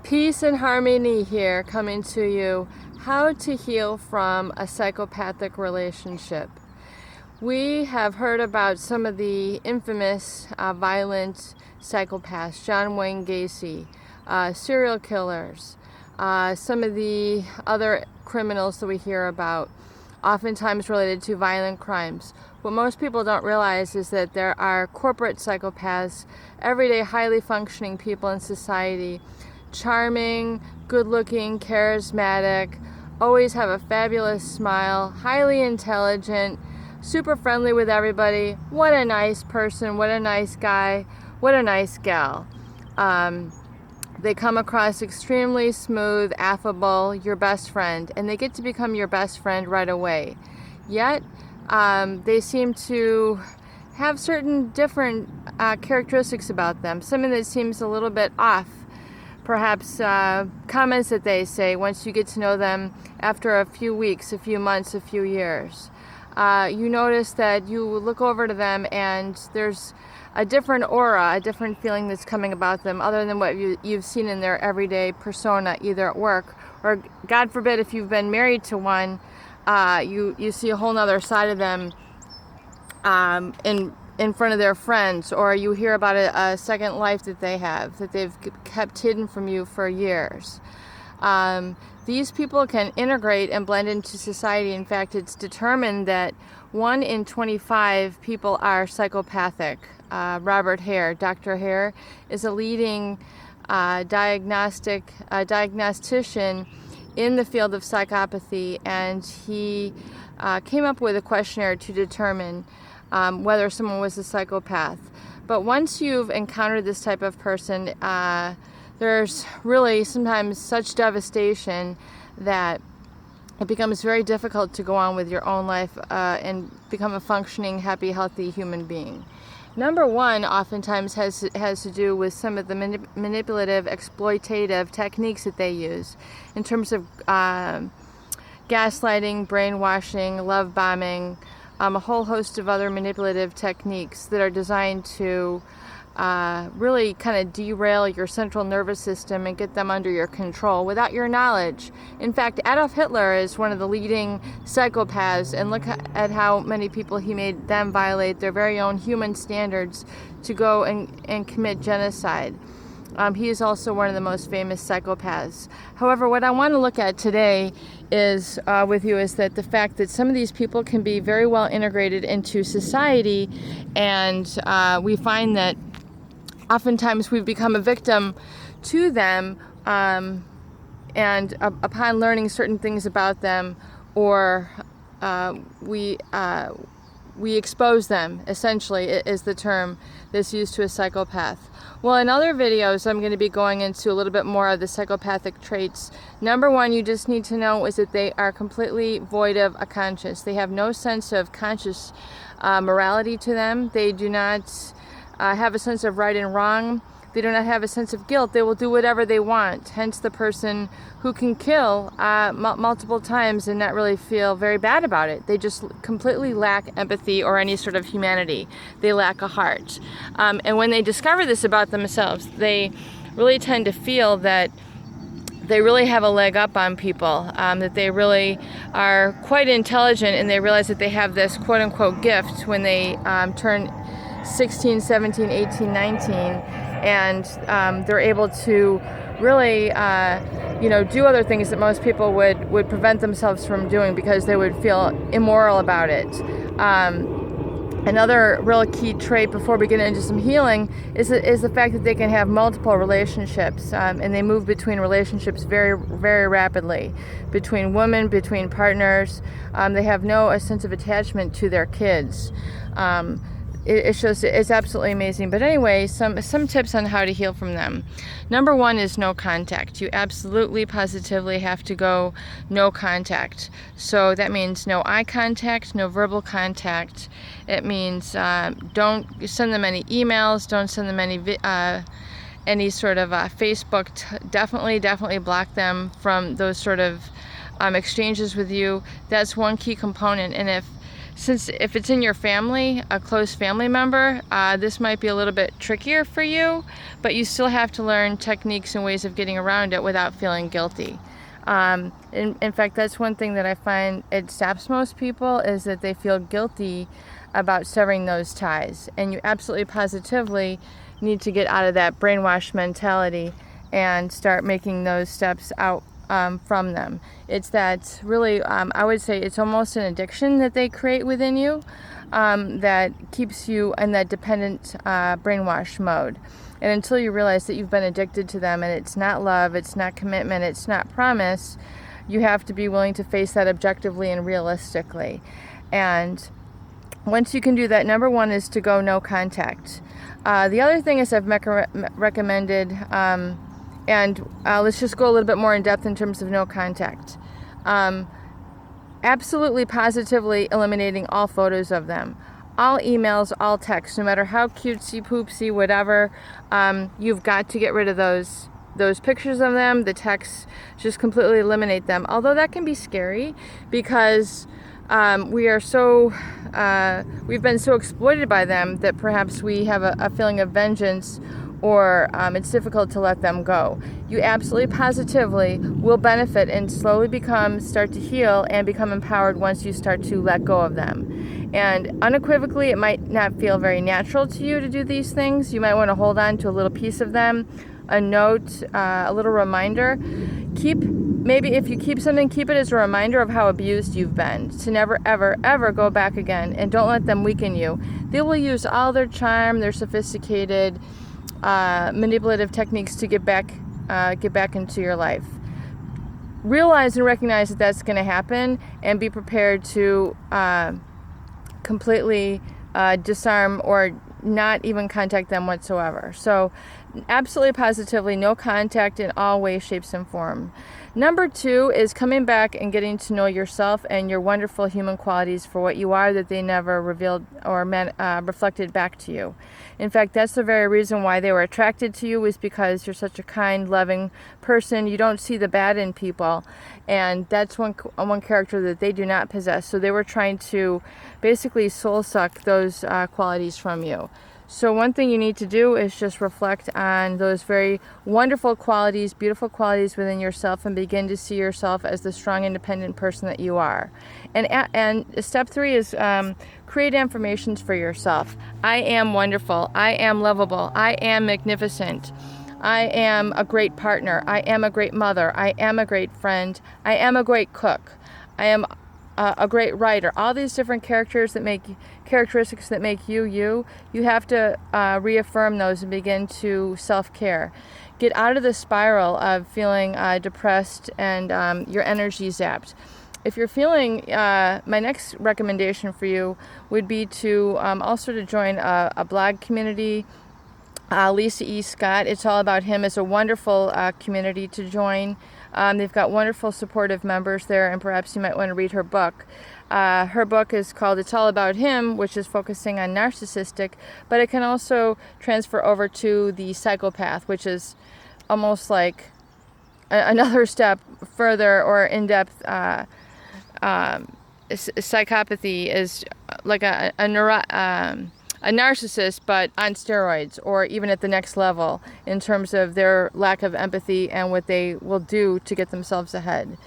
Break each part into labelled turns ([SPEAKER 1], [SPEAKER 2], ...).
[SPEAKER 1] Peace and harmony here, coming to you. How to heal from a psychopathic relationship. We have heard about some of the infamous violent psychopaths, John Wayne Gacy, serial killers, some of the other criminals that we hear about, oftentimes related to violent crimes. What most people don't realize is that there are corporate psychopaths, everyday highly functioning people in society, charming, good-looking, charismatic, always have a fabulous smile, highly intelligent, super friendly with everybody. What a nice person, what a nice guy, what a nice gal. They come across extremely smooth, affable, your best friend, and they get to become your best friend right away. Yet, they seem to have certain different characteristics about them, something that seems a little bit off. Perhaps comments that they say once you get to know them after a few weeks, a few months, a few years. You notice that you look over to them and there's a different aura, a different feeling that's coming about them other than what you've seen in their everyday persona, either at work or, God forbid, if you've been married to one, you see a whole nother side of them in front of their friends, or you hear about a second life that they have, that they've kept hidden from you for years. These people can integrate and blend into society. In fact, it's determined that 1 in 25 people are psychopathic. Robert Hare, Dr. Hare, is a leading diagnostician in the field of psychopathy, and he came up with a questionnaire to determine whether someone was a psychopath. But once you've encountered this type of person, there's really sometimes such devastation that it becomes very difficult to go on with your own life and become a functioning, happy, healthy human being. Number one oftentimes has to do with some of the manipulative, exploitative techniques that they use in terms of gaslighting, brainwashing, love bombing, a whole host of other manipulative techniques that are designed to really kind of derail your central nervous system and get them under your control without your knowledge. In fact, Adolf Hitler is one of the leading psychopaths, and look at how many people he made them violate their very own human standards to go and commit genocide. He is also one of the most famous psychopaths. However, what I want to look at today is with you is that the fact that some of these people can be very well integrated into society, and we find that oftentimes we've become a victim to them, and upon learning certain things about them, or we expose them, essentially, is the term that's used to a psychopath. Well, in other videos, I'm going to be going into a little bit more of the psychopathic traits. Number one, you just need to know is that they are completely void of a conscience. They have no sense of conscious morality to them. They do not have a sense of right and wrong. They do not have a sense of guilt. They will do whatever they want. Hence the person who can kill multiple times and not really feel very bad about it. They just completely lack empathy or any sort of humanity. They lack a heart. And when they discover this about themselves, they really tend to feel that they really have a leg up on people, that they really are quite intelligent, and they realize that they have this quote-unquote gift when they turn 16, 17, 18, 19, and they're able to really do other things that most people would prevent themselves from doing because they would feel immoral about it. Another real key trait before we get into some healing is the fact that they can have multiple relationships, and they move between relationships very, very rapidly, between women, between partners. They have no sense of attachment to their kids. It's absolutely amazing. But anyway, some tips on how to heal from them. Number one is no contact. You absolutely, positively have to go no contact. So that means no eye contact, no verbal contact. It means don't send them any emails, don't send them any sort of Facebook. Definitely block them from those sort of exchanges with you. That's one key component. And if Since if it's in your family, a close family member, this might be a little bit trickier for you, but you still have to learn techniques and ways of getting around it without feeling guilty. In fact, that's one thing that I find it stops most people, is that they feel guilty about severing those ties. And you absolutely positively need to get out of that brainwash mentality and start making those steps out from them. It's that really, I would say it's almost an addiction that they create within you that keeps you in that dependent brainwash mode. And until you realize that you've been addicted to them and it's not love, it's not commitment, it's not promise, you have to be willing to face that objectively and realistically. And once you can do that, number one is to go no contact. The other thing is I've recommended, and let's just go a little bit more in depth in terms of no contact. Absolutely positively eliminating all photos of them. All emails, all texts, no matter how cutesy, poopsy, whatever, you've got to get rid of those pictures of them, the texts, just completely eliminate them. Although that can be scary because we are so, we've been so exploited by them that perhaps we have a feeling of vengeance, or it's difficult to let them go. You absolutely positively will benefit and slowly start to heal and become empowered once you start to let go of them. And unequivocally, it might not feel very natural to you to do these things. You might want to hold on to a little piece of them, a note, a little reminder. Maybe if you keep something, keep it as a reminder of how abused you've been, to never, ever, ever go back again, and don't let them weaken you. They will use all their charm, their sophisticated, manipulative techniques to get back into your life. Realize and recognize that that's going to happen, and be prepared to completely disarm or not even contact them whatsoever. So absolutely positively no contact in all ways, shapes, and form. Number two is coming back and getting to know yourself and your wonderful human qualities for what you are, that they never revealed or reflected back to you. In fact, that's the very reason why they were attracted to you, is because you're such a kind, loving person. You don't see the bad in people, and that's one character that they do not possess. So they were trying to basically soul suck those qualities from you. So one thing you need to do is just reflect on those very wonderful qualities, beautiful qualities within yourself, and begin to see yourself as the strong, independent person that you are. And step three is create affirmations for yourself. I am wonderful. I am lovable. I am magnificent. I am a great partner. I am a great mother. I am a great friend. I am a great cook. I am a great writer. All these different characteristics that make you, you have to reaffirm those and begin to self-care. Get out of the spiral of feeling depressed and your energy zapped. If you're feeling, my next recommendation for you would be to also to join a blog community. Lisa E. Scott, It's All About Him, is a wonderful community to join. They've got wonderful supportive members there, and perhaps you might want to read her book. Her book is called It's All About Him, which is focusing on narcissistic, but it can also transfer over to the Psychopath, which is almost like another step further or in-depth. Psychopathy is like a narcissist, but on steroids, or even at the next level in terms of their lack of empathy and what they will do to get themselves ahead.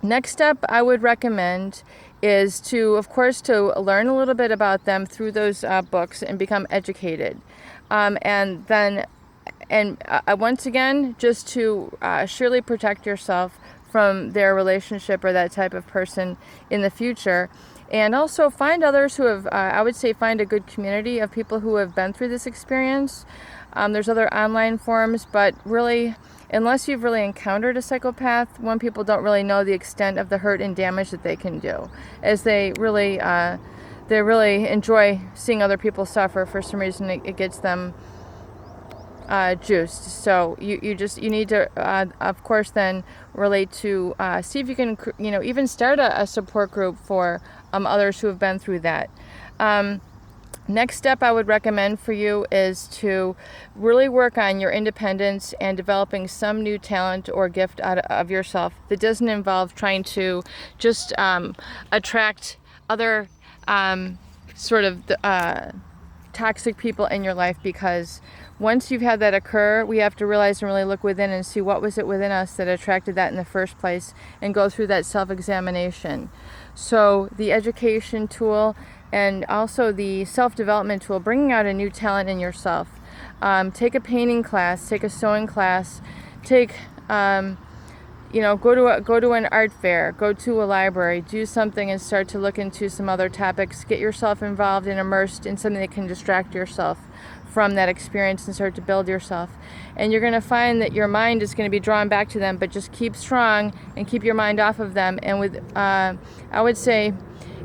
[SPEAKER 1] Next step I would recommend is to, of course, to learn a little bit about them through those books and become educated. And then, once again, just to surely protect yourself from their relationship or that type of person in the future. And also find others who have, I would say, find a good community of people who have been through this experience. There's other online forums, but really, unless you've really encountered a psychopath, people don't really know the extent of the hurt and damage that they can do, as they really enjoy seeing other people suffer. For some reason, it gets them juiced. So you need to, of course, then relate to, see if you can, even start a support group for others who have been through that. Next step I would recommend for you is to really work on your independence and developing some new talent or gift out of yourself that doesn't involve trying to just attract other sort of toxic people in your life, because once you've had that occur, we have to realize and really look within and see what was it within us that attracted that in the first place, and go through that self-examination. So the education tool and also the self-development tool, bringing out a new talent in yourself. Take a painting class, take a sewing class, take go to an art fair, go to a library, do something and start to look into some other topics. Get yourself involved and immersed in something that can distract yourself from that experience and start to build yourself. And you're going to find that your mind is going to be drawn back to them, but just keep strong and keep your mind off of them. And with, I would say,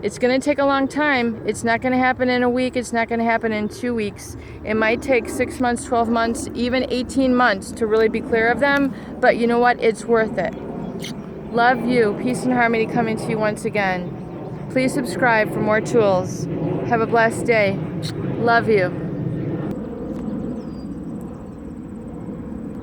[SPEAKER 1] it's going to take a long time. It's not going to happen in a week. It's not going to happen in 2 weeks. It might take 6 months, 12 months, even 18 months to really be clear of them. But you know what? It's worth it. Love you. Peace and harmony coming to you once again. Please subscribe for more tools. Have a blessed day. Love you.